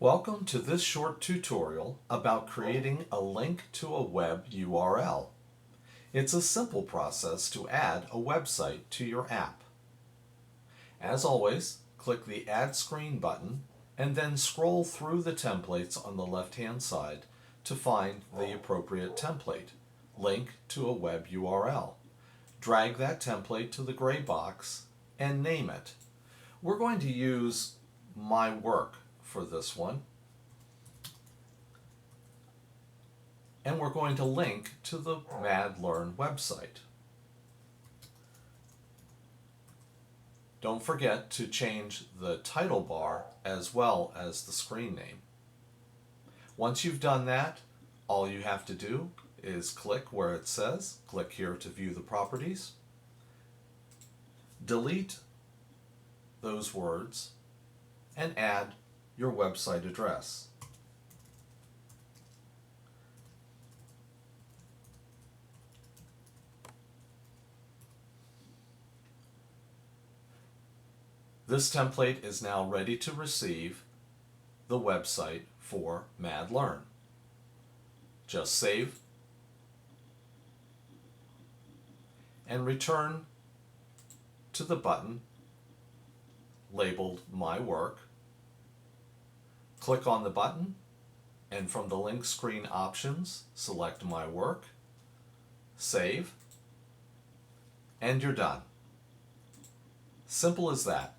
Welcome to this short tutorial about creating a link to a web URL. It's a simple process to add a website to your app. As always, click the Add Screen button and then scroll through the templates on the left-hand side to find the appropriate template, Link to a Web URL. Drag that template to the gray box and name it. We're going to use My Work for this one. And we're going to link to the MadLearn website. Don't forget to change the title bar as well as the screen name. Once you've done that, all you have to do is click where it says, click here to view the properties, delete those words, and add your website address. This template is now ready to receive the website for MadLearn. Just save and return to the button labeled My Work. Click on the button and from the link screen options, select My Work, save, and you're done. Simple as that.